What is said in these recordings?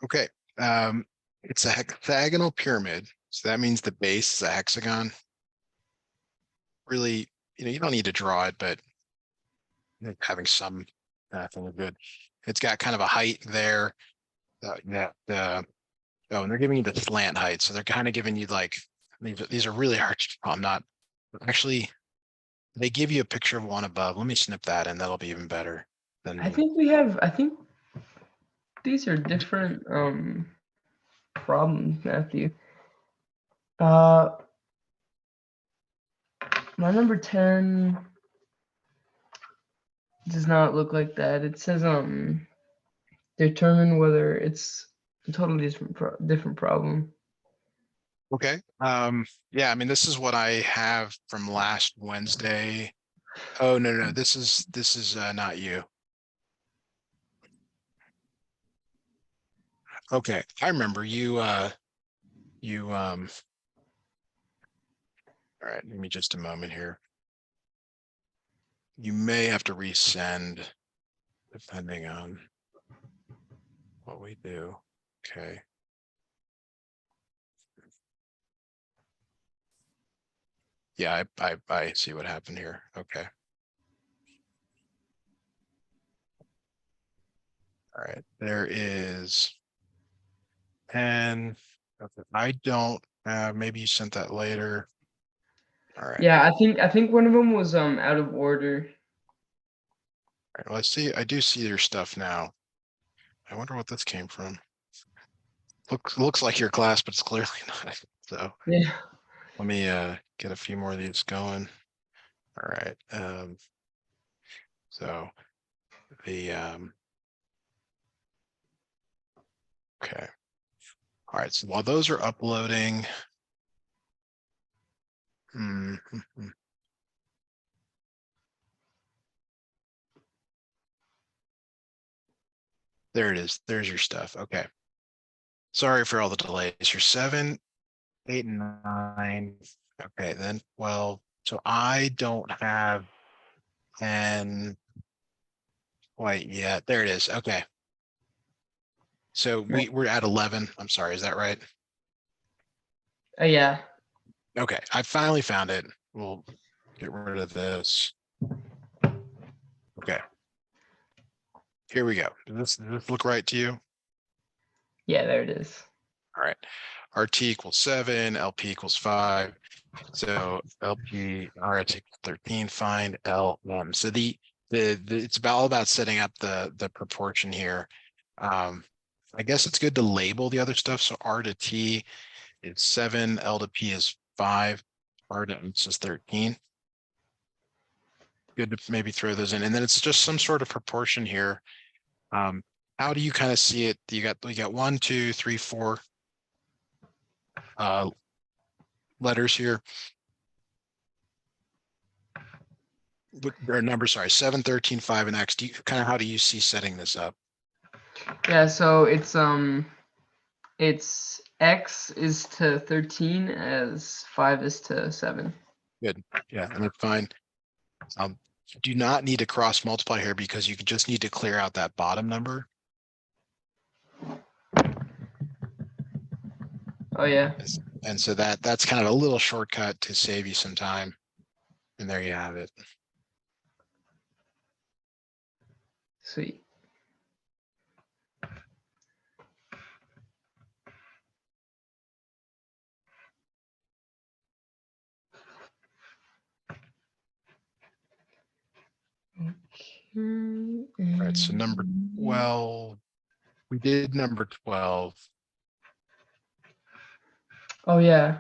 Okay. Um, it's a hexagonal pyramid. So that means the base is a hexagon. Really, you don't need to draw it, but having some thing is good. It's got kind of a height there. Oh, and they're giving you the slant height. So they're kind of giving you like, these are really hard to draw. I'm not actually, they give you a picture of one above. Let me snip that and that'll be even better I than, think I think these are different problems, Matthew. Uh, my number 10 does not look like that. It says determine whether it's a totally different problem. okay. Yeah, I mean, this is what I have from last Wednesday. Oh, no, this is not you. Okay. I remember you, all right, give me just a moment here. You may have to resend depending on what we do. Okay. Yeah, I see what happened here. Okay. All right. There is, and okay, I don't maybe you sent that later. All right. Yeah, I think one of them was out of order. All right. Let's see. I do see your stuff now. I wonder what this came from. Looks like your class, but it's clearly not. So Yeah. let me get a few more of these going. All right. So the okay. All right. So while those are uploading, there it is. There's your stuff. Okay. Sorry for all the delays. You're 7, 8, and 9. Okay, then 12. So I don't have 10 quite yet. There it is. Okay. So we're at 11. I'm sorry. Is that right? Yeah. Okay. I finally found it. We'll get rid of this. Okay. Here we go. Does this look right to you? Yeah, there it is. All right. RT equals 7, LP equals 5. So LP RT equals 13, find LM. So it's all about setting up the proportion here. I guess it's good to label the other stuff. So R to T is 7, L to P is 5, R to M is 13. Good to maybe throw those in. And then it's just some sort of proportion here. How do you kind of see it? You got 1, 2, 3, 4 letters here. Or numbers, sorry, 7, 13, 5, and X. How do you see setting this up? Yeah, so it's X is to 13 as 5 is to 7. Good. Yeah, and that's fine. You do not need to cross multiply here because you just need to clear out that bottom number. Oh yeah. And so that's kind of a little shortcut to save you some time. And there you have it. Sweet. Okay. All right, so number 12, we did number 12. Oh yeah.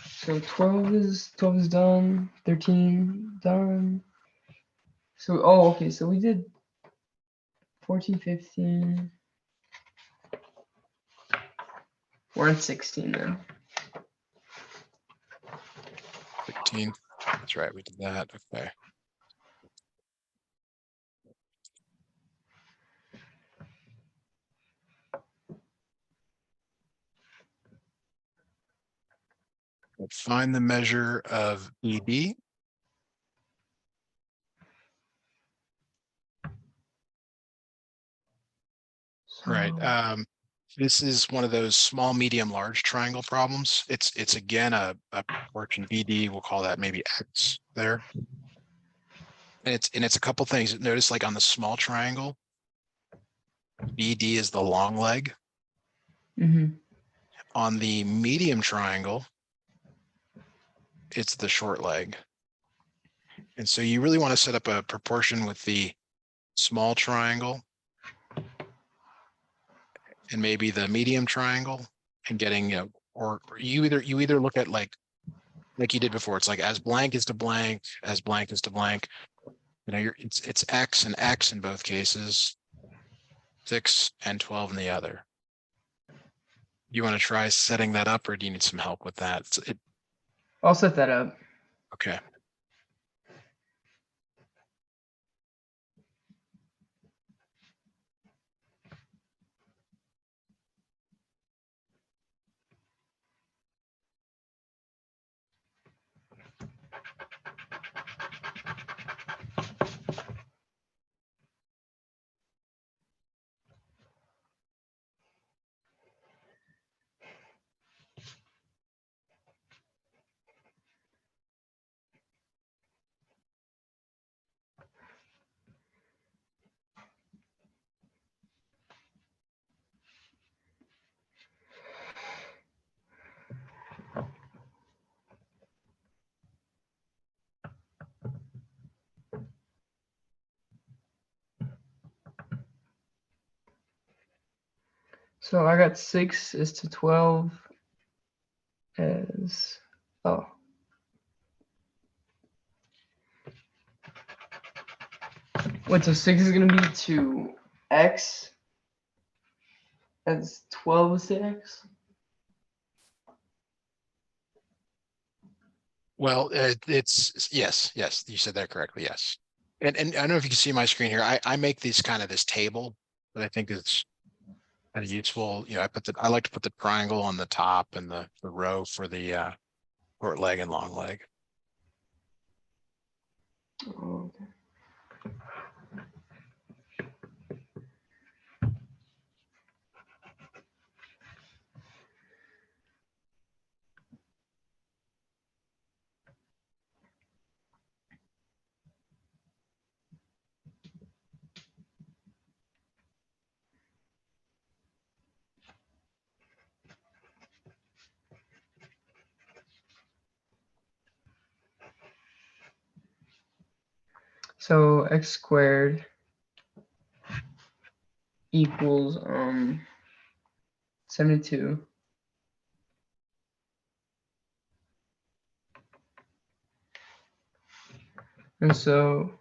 So 12 is done. 13 done. So okay. So we did 14, 15. We're on 16 then. 16. That's right, we did that. Okay. Find the measure of ED. Right. This is one of those small, medium, large triangle problems. It's again a proportion BD. We'll call that maybe X there. And it's a couple things. Notice like on the small triangle, BD is the long leg. Mm-hmm. On the medium triangle, it's the short leg. And so you really want to set up a proportion with the small triangle and maybe the medium triangle and getting, you know, or you either look at like you did before. It's like as blank is to blank, as blank is to blank. You know, it's X and X in both cases, 6 and 12 in the other. You want to try setting that up, or do you need some help with that? I'll set that up. Okay. So I got 6 is to 12 as, oh. Wait, so 6 is going to be to X as 12 is to X? Well, it's yes, you said that correctly. Yes. And I don't know if you can see my screen here. I make these kind of this table that I think is kind of useful. You know, I like to put the triangle on the top and the row for the short leg and long leg. Oh, okay. So X squared equals 72. And so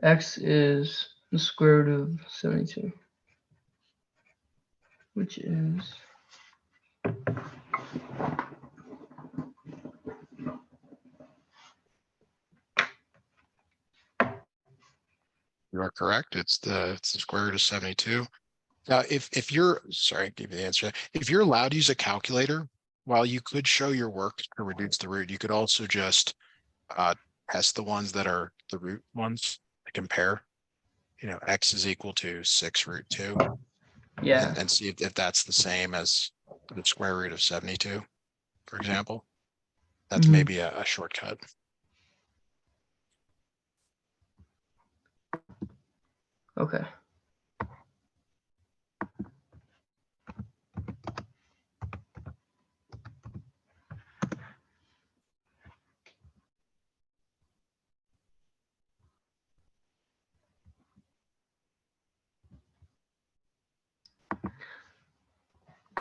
X is the square root of 72, which is You are correct. It's the square root of 72. Now, if you're sorry, give you the answer. If you're allowed to use a calculator, while you could show your work to reduce the root, you could also just test the ones that are the root ones to compare. You know, X is equal to 6 root 2 yeah. and see if that's the same as the square root of 72, for example. That's maybe a shortcut. Okay.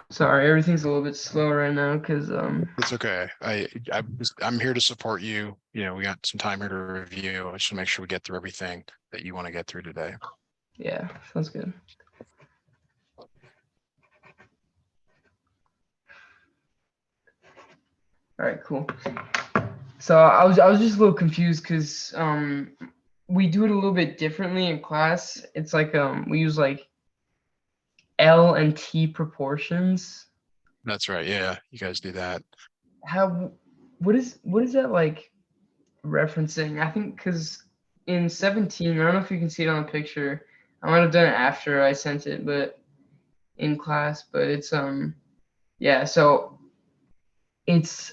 Sorry, everything's a little bit slow right now because It's okay. I'm here to support you. You know, we got some time here to review. I just want to make sure we get through everything that you want to get through today. yeah, sounds good. All right, cool. So I was just a little confused because we do it a little bit differently in class. It's like we use like L and T proportions. That's right. Yeah, you guys do that. How what is that like referencing? I think because in 17, I don't know if you can see it on the picture. I might have done it after I sent it, but in class, but it's yeah, so it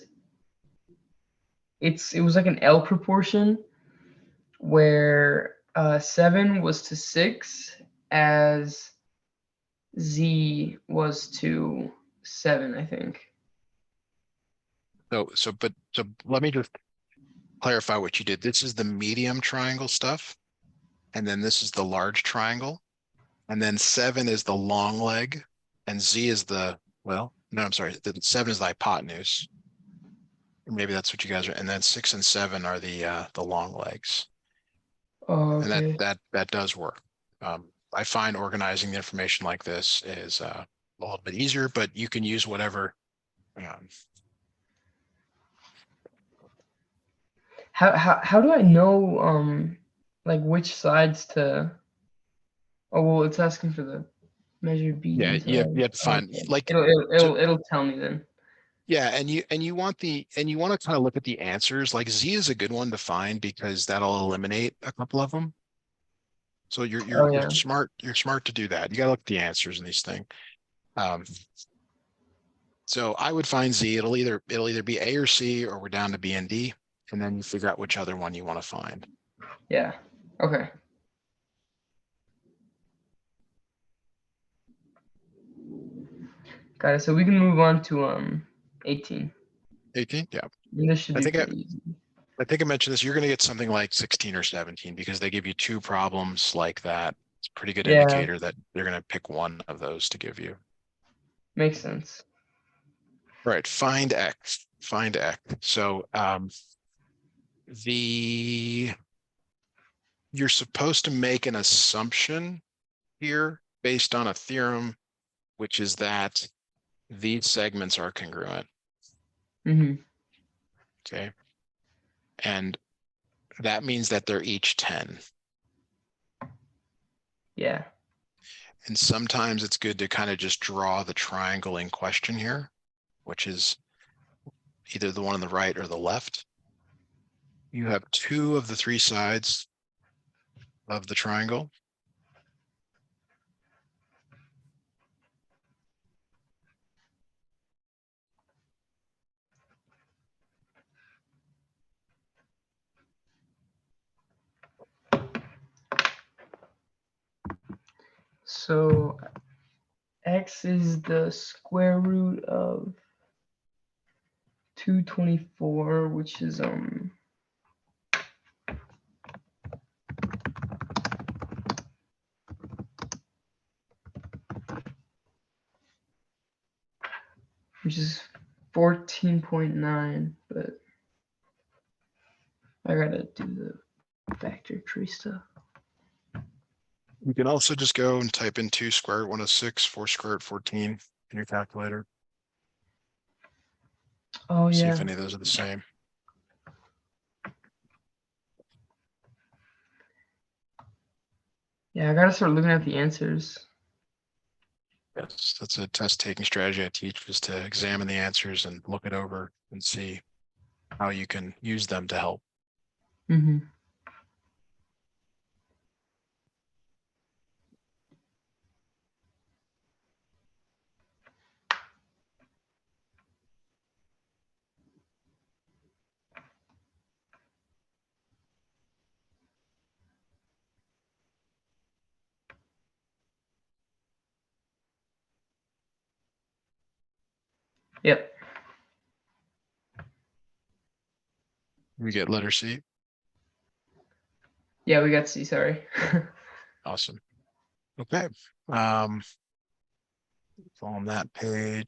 was like an L proportion where 7 was to 6 as Z was to 7, I think. So let me just clarify what you did. This is the medium triangle stuff. And then this is the large triangle. And then 7 is the long leg. And Z is the, well, no, I'm sorry. The 7 is the hypotenuse. Maybe that's what you guys are. And then 6 and 7 are the long legs. Oh, And okay. that does work. I find organizing the information like this is a little bit easier, but you can use whatever. How do I know like which sides to? Oh well, it's asking for the measure B Yeah, into you A. have to find Okay. like It'll tell me then. yeah, and you want to kind of look at the answers. Like Z is a good one to find because that'll eliminate a couple of them. So Oh you're yeah. smart to do that. You gotta look at the answers in these things. Um, so I would find Z. It'll either be A or C, or we're down to B and D, and then you figure out which other one you want to find. Yeah. Okay. Got it. So we can move on to 18. 18, yeah. And this should I be think pretty easy. I think I mentioned this. You're going to get something like 16 or 17 because they give you two problems like that. It's a pretty good Yeah, indicator that they're going to pick one of those to give you. makes sense. Right, find X, find X. So the you're supposed to make an assumption here based on a theorem, which is that these segments are congruent. Mm-hmm. Okay. And that means that they're each 10. Yeah. And sometimes it's good to kind of just draw the triangle in question here, which is either the one on the right or the left. You have two of the three sides of the triangle. So X is the square root of 224, which is which is 14.9, but I gotta do the factor tree stuff. You can also just go and type in 2 square root 106, 4 square root 14 in your calculator. Oh See yeah. if any of those are the same. Yeah, I gotta start looking at the answers. Yes, that's a test taking strategy I teach, is to examine the answers and look it over and see how you can use them to help. Mm-hmm. Yep. We get letter C. Yeah, we got C, sorry. Awesome. Okay. On that page.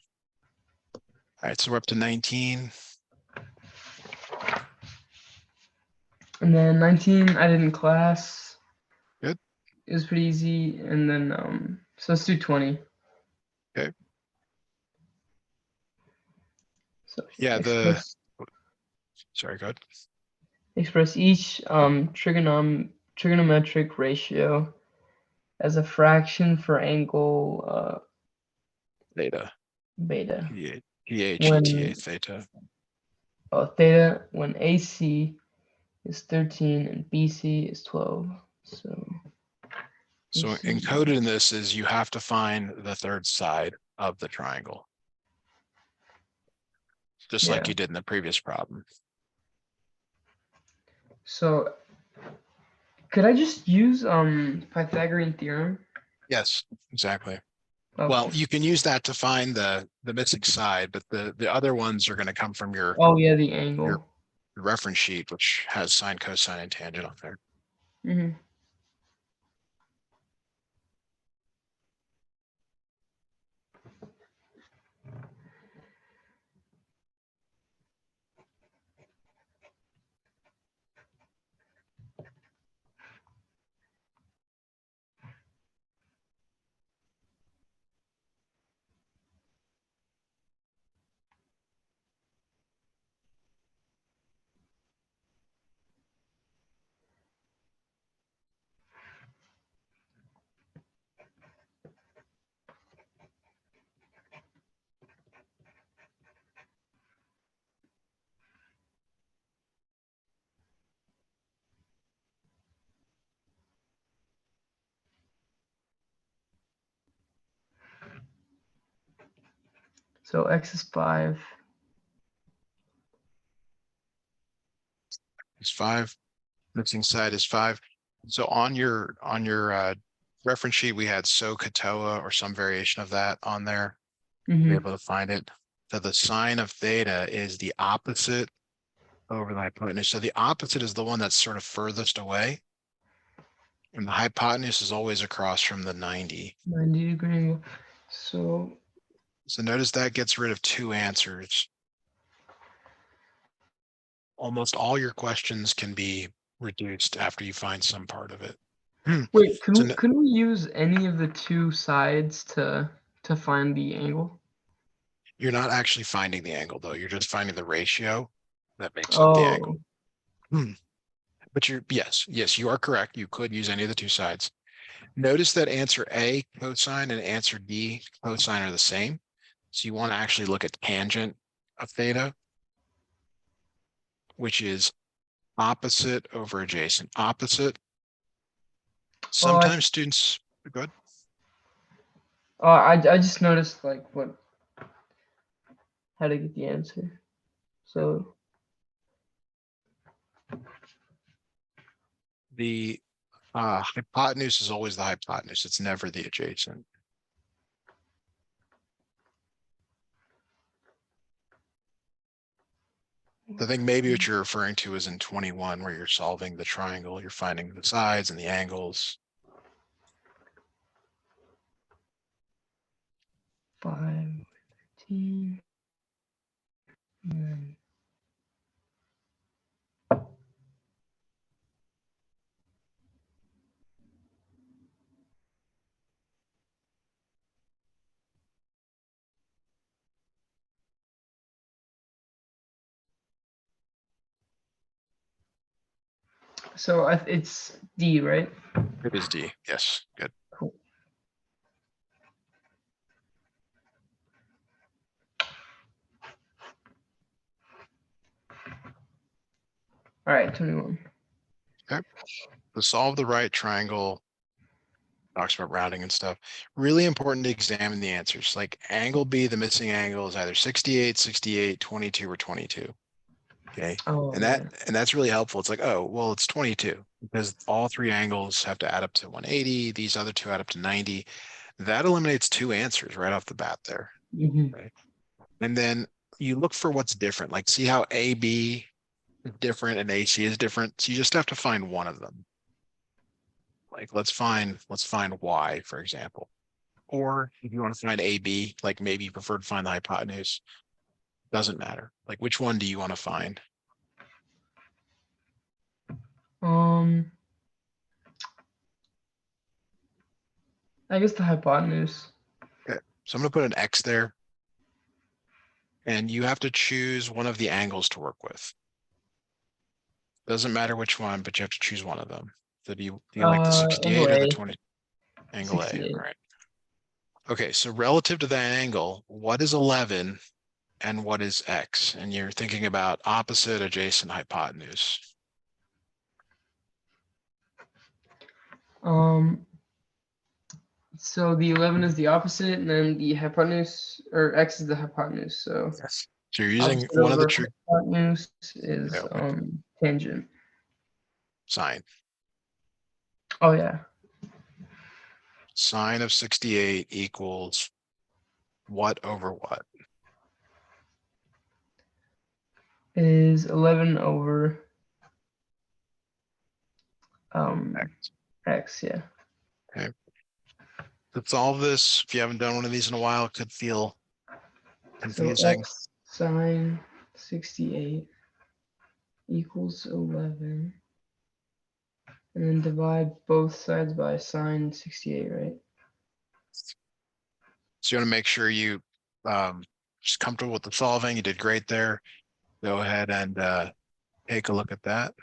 All right, so we're up to 19. And then 19 I did in class. Good. It was pretty easy. And then so let's do 20. Okay. So Yeah, sorry, go ahead. express each trigonometric ratio as a fraction for angle Theta. beta PH, when ETA, theta. theta when AC is 13 and BC is 12. So So AC. encoded in this is you have to find the third side of the triangle, just like Yeah. you did in the previous problem. So could I just use Pythagorean theorem? Yes, exactly. Well, Okay. you can use that to find the missing side, but the other ones are going to come from Oh yeah, the your angle. reference sheet, which has sine, cosine, and tangent on there. Mm-hmm. So x is 5. It's 5. Missing side is 5. So on your reference sheet, we had SOHCAHTOA or some variation of that on there. Be Mm-hmm. able to find it. So the sine of theta is the opposite over the hypotenuse. So the opposite is the one that's sort of furthest away. And the hypotenuse is always across from the 90. 90-degree angle. So So notice that gets rid of 2 answers. Almost all your questions can be reduced after you find some part of it. wait, So no, couldn't we use any of the two sides to find the angle? you're not actually finding the angle though. You're just finding the ratio that makes up the angle. Oh, But yes, you are correct. You could use any of the 2 sides. Notice that answer A, cosine, and answer D, cosine, are the same. So you want to actually look at tangent of theta, which is opposite over adjacent. Opposite. oh, Sometimes students, good. I just noticed like what how to get the answer. So The hypotenuse is always the hypotenuse. It's never the adjacent. I think maybe what you're referring to is in 21, where you're solving the triangle, you're finding the sides and the angles. 5, 15, and then so it's D, right? It is D. Yes, good. Cool. All right, 21. Okay. To solve the right triangle, talks about rounding and stuff. Really important to examine the answers. Like angle B, the missing angle is either 68, 68, 22, or 22. Okay. Oh And yeah. that's really helpful. It's like, oh, well, it's 22 because all 3 angles have to add up to 180. These other 2 add up to 90. That eliminates 2 answers right off the bat there. Mm-hmm. Right. And then you look for what's different. Like see how AB is different and AC is different. So you just have to find one of them. Like let's find Y, for example. Or if you want to find AB, like maybe you prefer to find the hypotenuse, doesn't matter. Like which one do you want to find? Um, I guess the hypotenuse. Okay. So I'm going to put an X there. And you have to choose one of the angles to work with. Doesn't matter which one, but you have to choose one of them. So do you like the Angle 68 or the A, 20? Angle A. 68. All right. Okay, so relative to that angle, what is 11 and what is X? And you're thinking about opposite, adjacent, hypotenuse. Um, So the 11 is the opposite, and then the hypotenuse, or x is the hypotenuse. So Yes. So you're using opposite one of the over trig hypotenuse is okay, tangent. sine. Oh yeah, Sine of 68 equals what over what? is 11 over X. x. Yeah. Okay. To solve this, if you haven't done one of these in a while, it could feel So confusing. x sine 68 equals 11, and then divide both sides by sine 68, right? So you want to make sure you just comfortable with the solving. You did great there. Go ahead and take a look at that.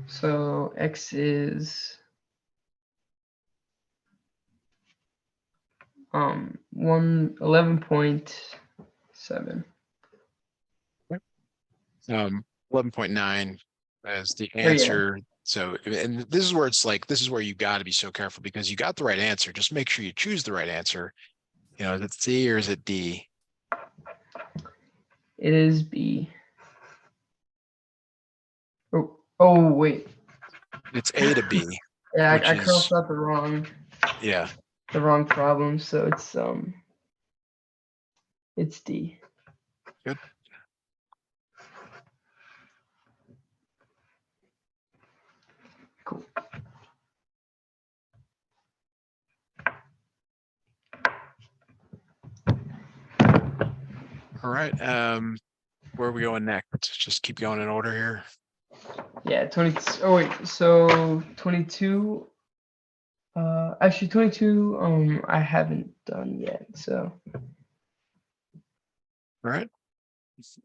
So x is 11.7. 11.9 as the Oh yeah. answer. So, and this is where it's like, this is where you got to be so careful because you got the right answer. Just make sure you choose the right answer. You know, is it C or is it D? It is B. Oh wait. It's A to B, Yeah, which I crossed is, out yeah, the wrong problem, so it's D. good. Cool. All right. Where are we going next? Just keep going in order here. Yeah, 20. Oh wait, so 22. Actually 22. I haven't done yet. So All right.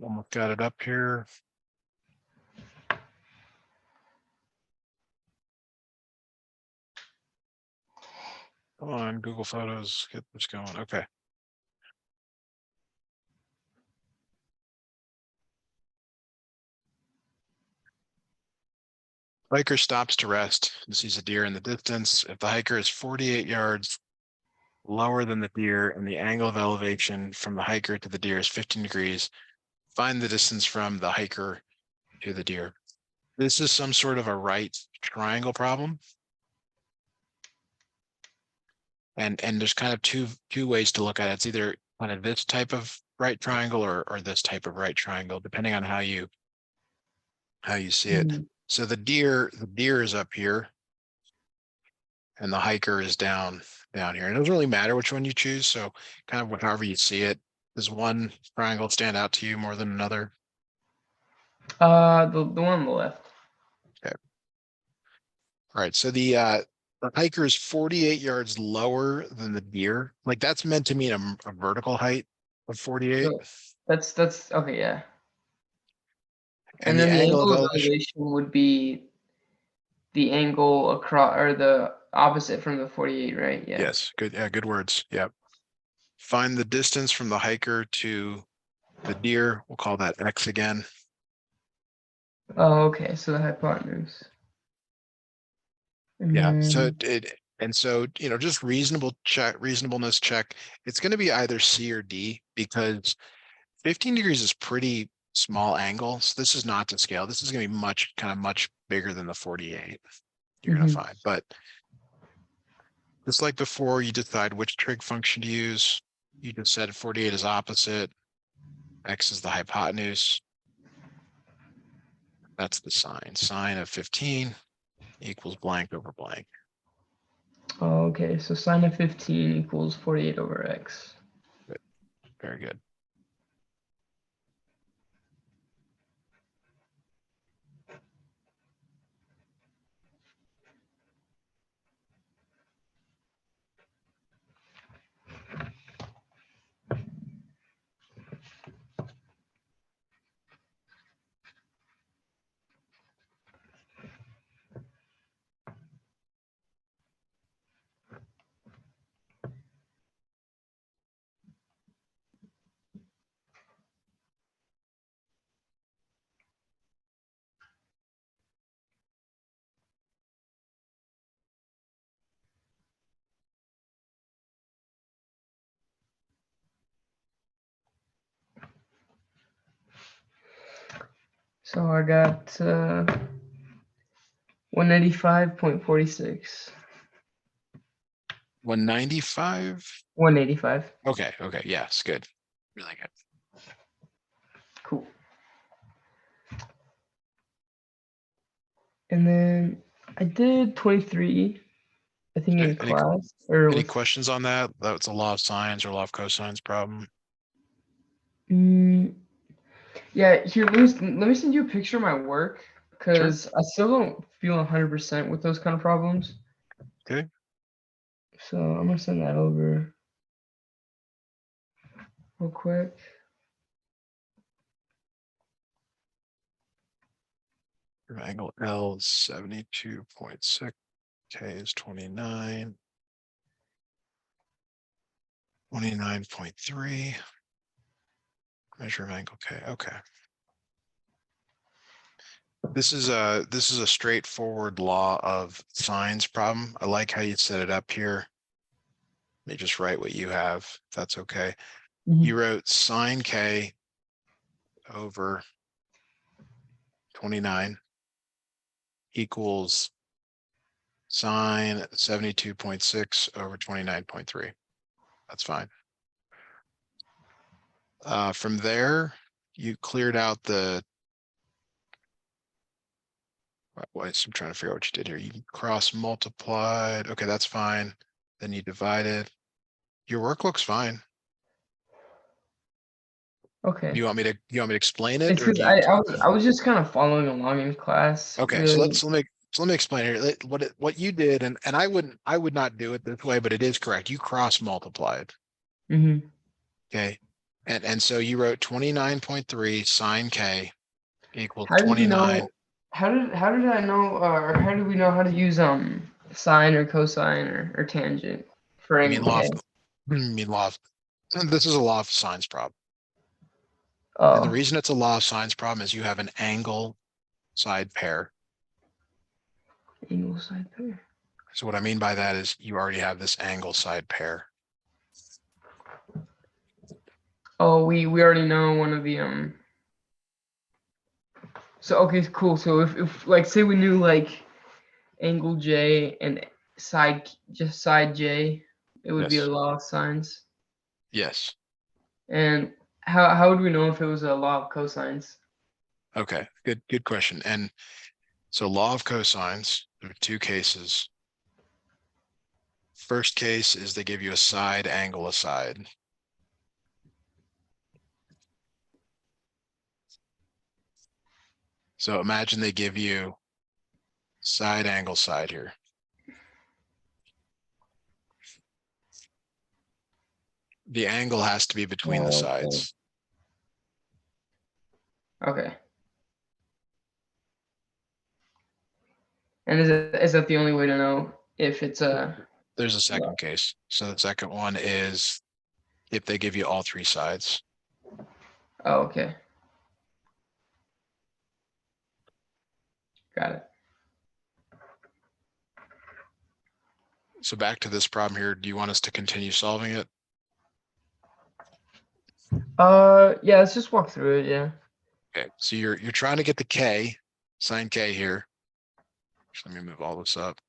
Almost got it up here. Come on, Google Photos, get this going. Okay. Hiker stops to rest and sees a deer in the distance. If the hiker is 48 yards lower than the deer and the angle of elevation from the hiker to the deer is 15 degrees, find the distance from the hiker to the deer. This is some sort of a right triangle problem. And there's kind of two ways to look at it. It's either kind of this type of right triangle or this type of right triangle, depending on how you see it. So the deer is up here and the hiker is down here. It doesn't really matter which one you choose. So kind of however you see it. Does one triangle stand out to you more than another? the one on the left. Okay. All right. So the hiker is 48 yards lower than the deer. Like that's meant to mean a vertical height of 48. So that's okay, yeah. And And the then the angle of angle of elevation. elevation would be the angle across, or the opposite from the 48, right? Yeah. Yes. Good. Yeah. Good words. Yeah. Find the distance from the hiker to the deer. We'll call that X again. Oh, okay. So the hypotenuse. And Yeah. So then and so, just reasonableness check. It's going to be either C or D because 15 degrees is pretty small angle. So this is not to scale. This is going to be much bigger than the 48 you're going to find. But just like before, you decide which trig function to use. You just said 48 is opposite. X is the hypotenuse. That's the sine. Sine of 15 equals blank over blank. oh, okay. So sine of 15 equals 48 over x. Very good. So I got 195.46. 195. 185. Okay. Okay. Yes. Good. Really good. Cool. And then I did 23, I think, Okay. in class or Any with. questions on that? That's a law of sines or law of cosines problem. Mm, yeah, here, let me send you a picture of my work Sure. because I still don't feel 100% with those kind of problems. Okay. So I'm gonna send that over real quick. Angle L is 72.6. K is 29. 29.3. Measure of angle K. Okay. This is a straightforward law of sines problem. I like how you set it up here. Let me just write what you have, if that's okay. Mhm. You wrote sine K over 29 equals sine 72.6 over 29.3. That's fine. From there, you cleared out the. I'm trying to figure out what you did here. You cross multiplied. Okay, that's fine. Then you divided. Your work looks fine. Okay. Do you want me to explain it, It's or because do you? I was just kind of following along in class, Okay, so really. let me explain here. What you did, and I would not do it this way, but it is correct. You cross multiplied. Hmm. Okay, and so you wrote 29.3 sine K equals How did you 29. know? How did I know, or how do we know how to use sine or cosine or tangent for You mean angle law K? of, you mean law of, this is a law of sines problem. And the Oh, reason it's a law of sines problem is you have an angle side pair. angle side pair. So what I mean by that is you already have this angle side pair. Oh, we already know one of the So okay, cool. So if like say we knew like angle J and side J, it would be a Yes. law of sines. Yes. And how would we know if it was a law of cosines? Okay. Good question. And so law of cosines, there are two cases. First case is they give you a side angle aside. So imagine they give you side angle side here. The angle has to be between the Oh, sides. okay. And is that the only way to know if it's a There's a law? second case. So the second one is if they give you all three sides. Oh, okay. Got it. So back to this problem here. Do you want us to continue solving it? Yeah, let's just walk through it, yeah. Okay. So you're trying to get the K, sine K here. Let me move all this up.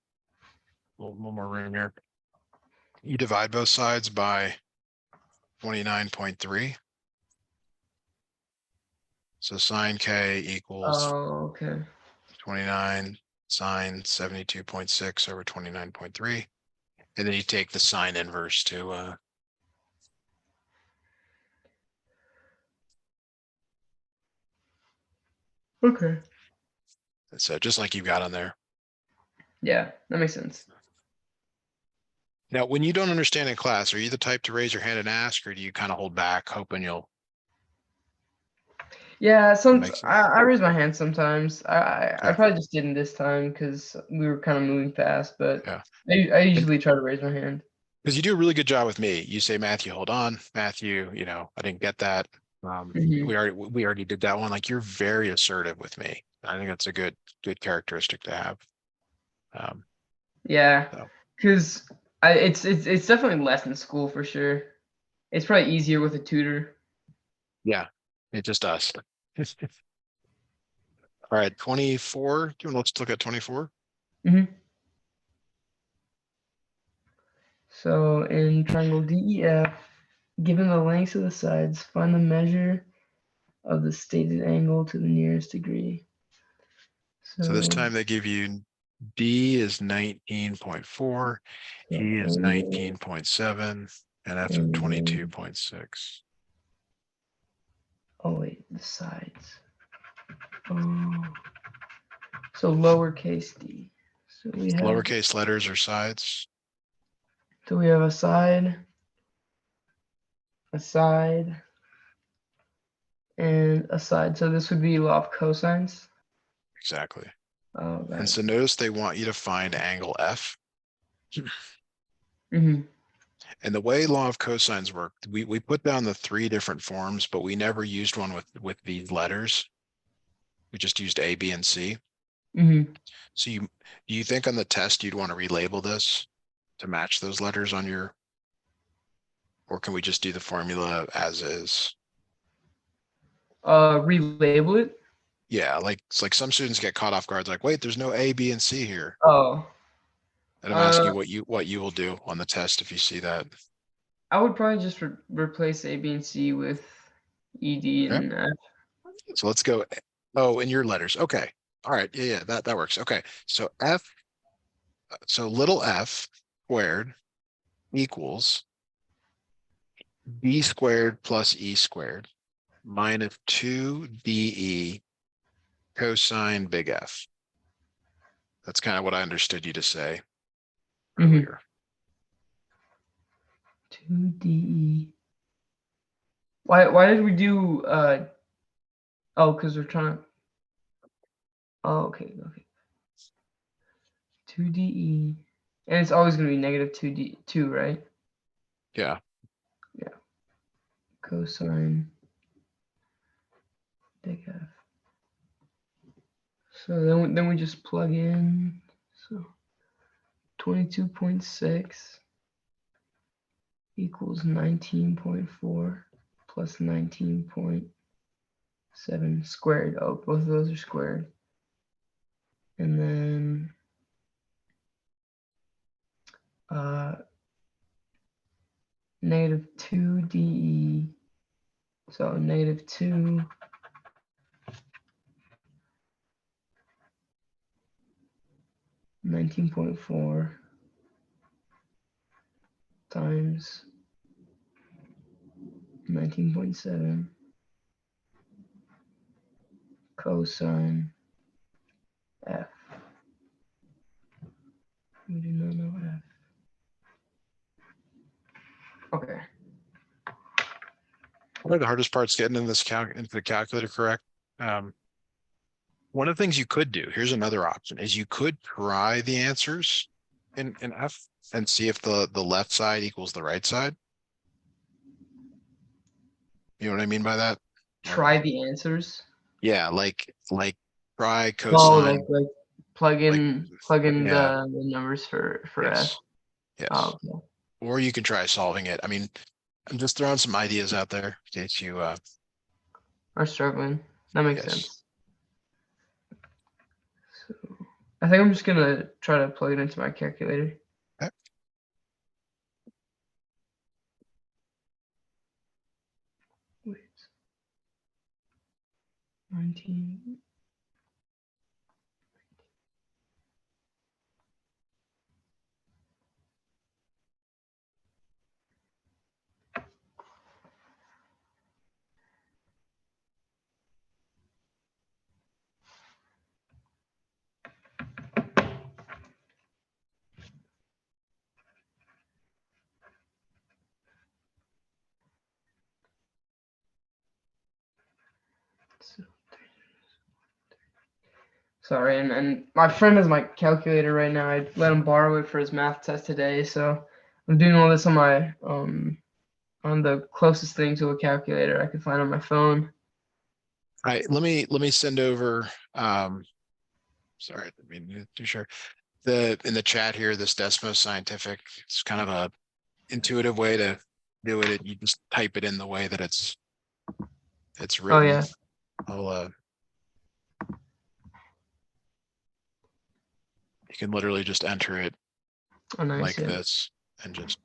A little more room here. You divide both sides by 29.3. So sine K equals Oh, okay. 29 sine 72.6 over 29.3. And then you take the sine inverse to Okay. So just like you've got on there. Yeah, that makes sense. Now, when you don't understand in class, are you the type to raise your hand and ask, or do you kind of hold back, hoping you'll Yeah, make sense? I raise my hand sometimes. I Yeah, probably just didn't this time because we were kind of moving fast, but yeah. I And usually try to raise my hand. because you do a really good job with me. You say, Matthew, hold on, Matthew, I didn't get that. Hmm. We already did that one. Like you're very assertive with me. I think that's a good characteristic to have. Um, Yeah, so because it's definitely less in school for sure. It's probably easier with a tutor. yeah, it just does. All right, 24. Let's look at 24. Hmm. So in triangle DEF, given the lengths of the sides, find the measure of the stated angle to the nearest degree. So this So time they give you D is 19.4, the E is angle 19.7, and F is and then 22.6. oh wait, the sides. Oh, so lowercase d. So we have Lowercase letters or sides. a side, and a side. So this would be law of cosines. Exactly. Oh, And so that's. notice they want you to find angle F. Hmm. And the way law of cosines work, we put down the three different forms, but we never used one with these letters. We just used A, B, and C. Hmm. So do you think on the test you'd want to relabel this to match those letters on your, or can we just do the formula as is? Relabel it. Yeah, like it's like some students get caught off guard, like, wait, there's no A, B, and C here. Oh, And I'm asking uh, you what you will do on the test if you see that. I would probably just replace A, B, and C with E, D, Okay. and F. So let's go. Oh, in your letters. Okay. All right. Yeah, that works. Okay. So so little f squared equals b squared plus e squared minus 2 de cosine big F. That's kind of what I understood you to say Hmm. earlier. 2DE. Why did we do oh, because we're trying to. Oh, okay. 2DE. And it's always gonna be negative 2, right? Yeah. Yeah. Cosine big F. So then we just plug in. So 22.6 equals 19.4 plus 19.7 squared. Oh, both of those are squared. And then uh, negative 2 DE. So negative 2 19.4 times 19.7 cosine F. We do not know F. Okay. One of the hardest parts getting in this into the calculator correct. Um, One of the things you could do, here's another option, is you could try the answers in F and see if the left side equals the right side. You know what I mean by that? Like, Try the answers. yeah, like try Oh, cosine, like like plug in yeah, the numbers for F. yes, yes. Oh, okay. Or you can try solving it. I mean, I'm just throwing some ideas out there in case you Are struggling. That makes yes. sense. So I think I'm just gonna try to plug it into my calculator. Okay. Wait, 19. Sorry, and my friend has my calculator right now. I let him borrow it for his math test today, so I'm doing all this on my on the closest thing to a calculator I could find on my phone. All right, let me send over, sorry, I mean, too sure. In the chat here, this Desmos Scientific, it's kind of a intuitive way to do it. You just type it in the way that it's Oh written. yeah, I'll you can literally just enter it oh nice, like yeah. this and just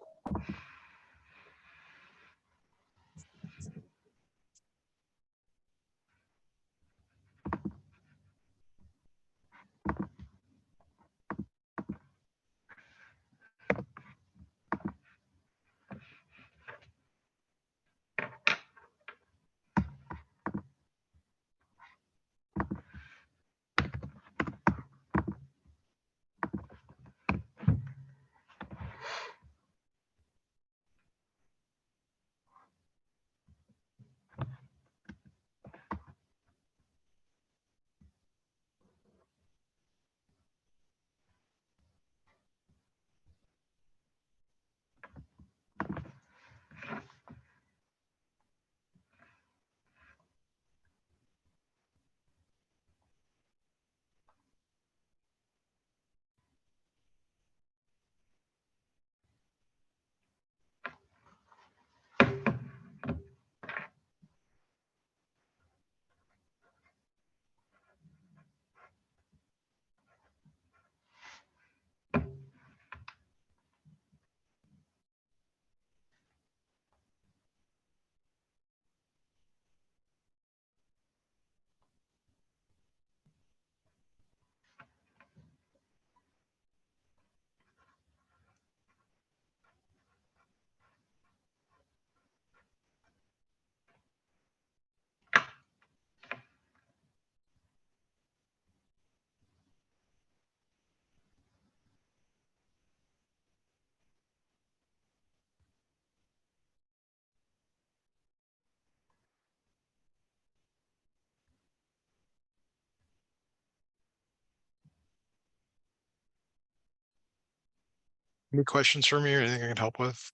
any questions for me or anything I can help with?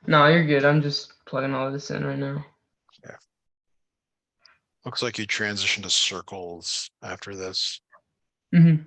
No, you're good. I'm just plugging all of this in right now. Yeah. Looks like you transition to circles after this. Mm-hmm.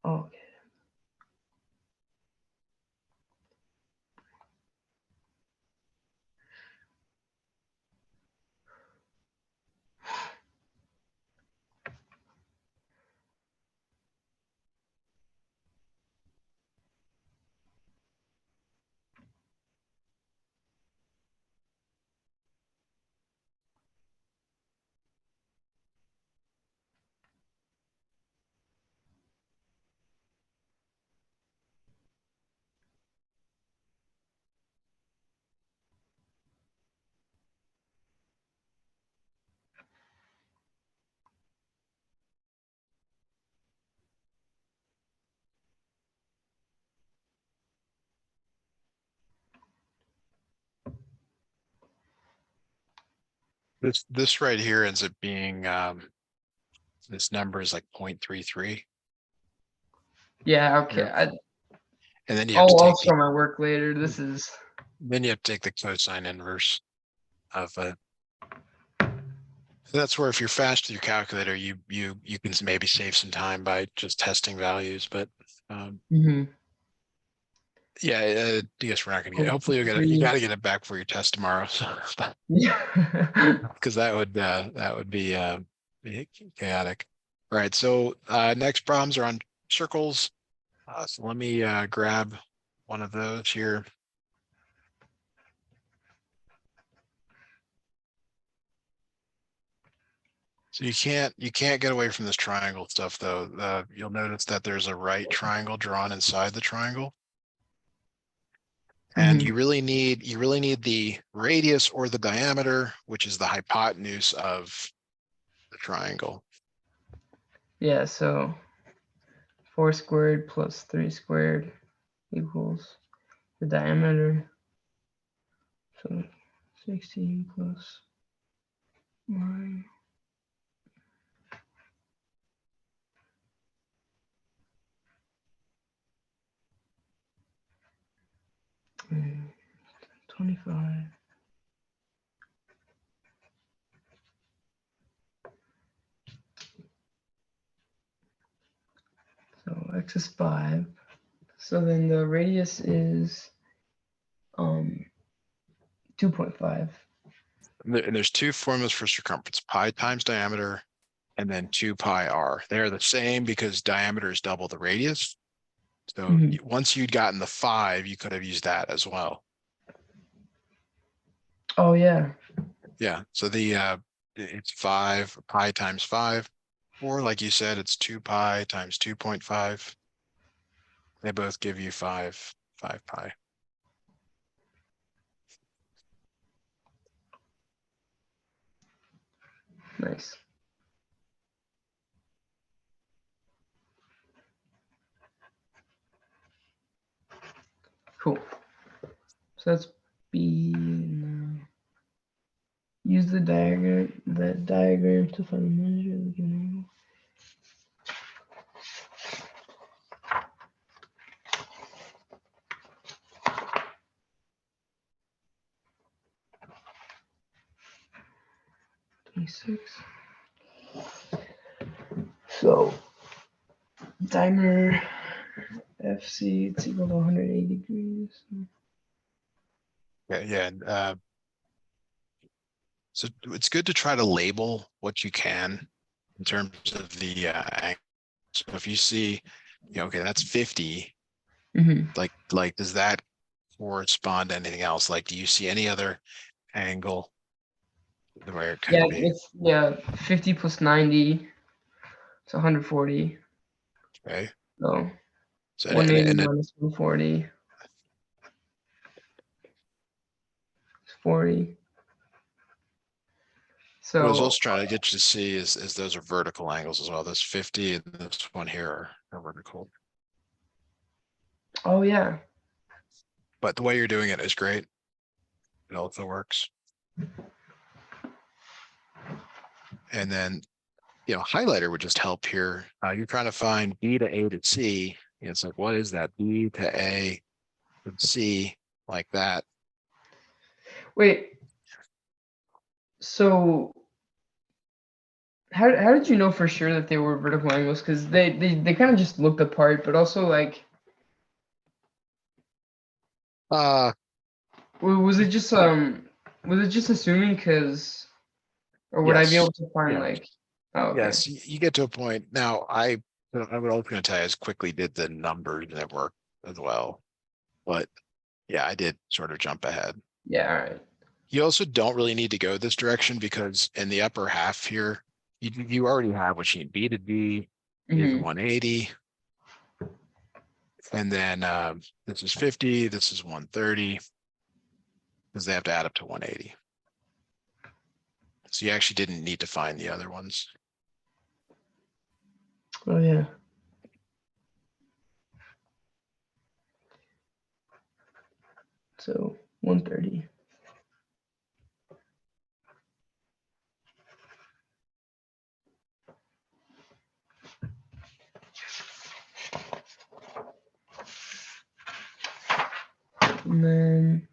Oh, okay. This right here ends up being this number is like 0.33. Yeah, okay. Yep. And then you have to I'll take show my work later. This is then you have to take the cosine inverse of it. So that's where if you're fast with your calculator, you can maybe save some time by just testing values, but mm-hmm. Yeah, I guess we're not gonna get, Oh, hopefully you gotta get it back for your test tomorrow. So, yeah. because that would be chaotic. All right, so next problems are on circles. So let me grab one of those here. So you can't get away from this triangle stuff though. You'll notice that there's a right triangle drawn inside the triangle. And Mhm. you really need the radius or the diameter, which is the hypotenuse of the triangle. Yeah, so 4 squared plus 3 squared equals the diameter. So 16 plus 9. And 25. So x is 5. So then the radius is 2.5. And there's two formulas for circumference, pi times diameter and then 2 pi r. They're the same because diameter is double the radius. So Mhm. once you'd gotten the 5, you could have used that as well. Oh yeah. Yeah, so it's 5 pi times 5, or like you said, it's 2 pi times 2.5. They both give you 5 pi. Nice. Cool. So that's B. Use the diagram to find the measure of the given angle. So diameter FC, it's equal to 180 degrees. Yeah. So it's good to try to label what you can in terms of the angle. So if you see, okay, that's 50. Mm-hmm. Like, does that correspond to anything else? Like, do you see any other angle where it Yeah, could be? it's 50 plus 90. It's 140. Okay. So So 180 minus 140 is 40. what I was So also trying to get you to see is those are vertical angles as well. This 50 and this one here are vertical. oh yeah. But the way you're doing it is great. It also works. And then, highlighter would just help here. You're trying to find B to A to C. It's like, what is that? B to A to C, like that. Wait, so how did you know for sure that they were vertical angles? Because they kind of just looked apart, but also like Uh, was it just assuming because or would I be yes. able to find Yeah. like oh okay. Yes. You get to a point. Now, I would also going to tell you, I just quickly did the numbers and it worked as well. But yeah, I did sort of jump ahead. Yeah, all right. You also don't really need to go this direction because in the upper half here, you already have what you need. B to D is Mm-hmm. 180. And then this is 50, this is 130, because they have to add up to 180. So you actually didn't need to find the other ones. Oh yeah. So 130. And then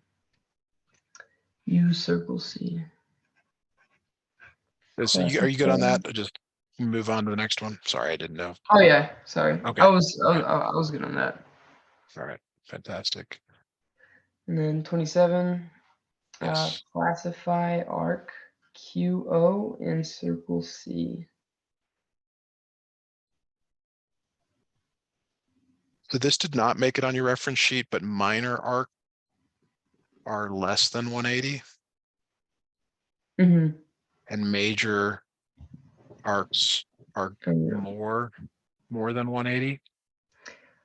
use circle C. So are you good on Classify. that? Or just move on to the next one. Sorry, I didn't know. Oh yeah, sorry. Okay. I was All right. good on that. All right. Fantastic. And then 27, Yes. classify arc QO in circle C. So this did not make it on your reference sheet, but minor arc are less than 180 Mm-hmm. and major arcs are more than 180.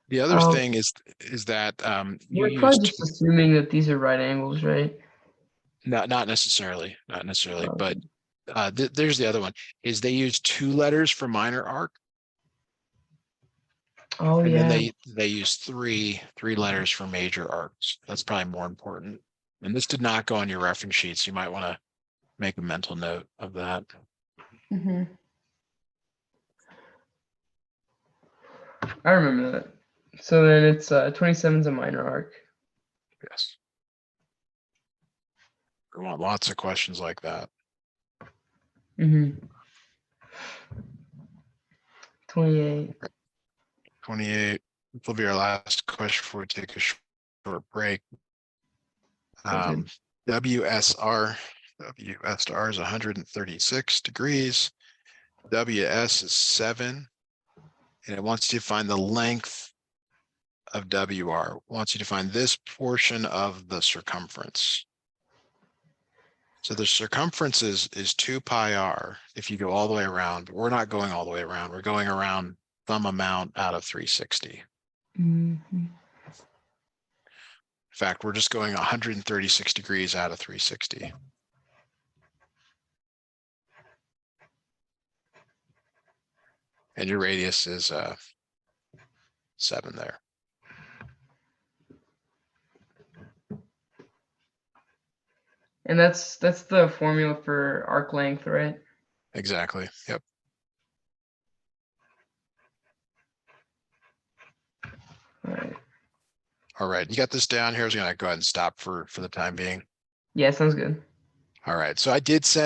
The other thing is that you We're use probably just assuming that these are right angles, right? not necessarily, but Okay. there's the other one is they use 2 letters for minor arc, Oh and then yeah. they use three letters for major arcs. That's probably more important. And this did not go on your reference sheets. You might want to make a mental note of that. Mm-hmm. I remember that. So then it's 27 is a minor arc. Yes. We want lots of questions like that. Mm-hmm. 28. 28. This will be our last question before we take a short break. Sounds good. WSR is 136 degrees. WS is 7. And it wants you to find the length of WR. It wants you to find this portion of the circumference. So the circumference is 2 pi r if you go all the way around, but we're not going all the way around. We're going around some amount out of 360. Mm-hmm. In fact, we're just going 136 degrees out of 360. And your radius is 7 there. And that's the formula for arc length, right? Exactly. Yep. All right. All right. You got this down here. I was going to go ahead and stop for the time being. Yeah, sounds good. All right. So I did send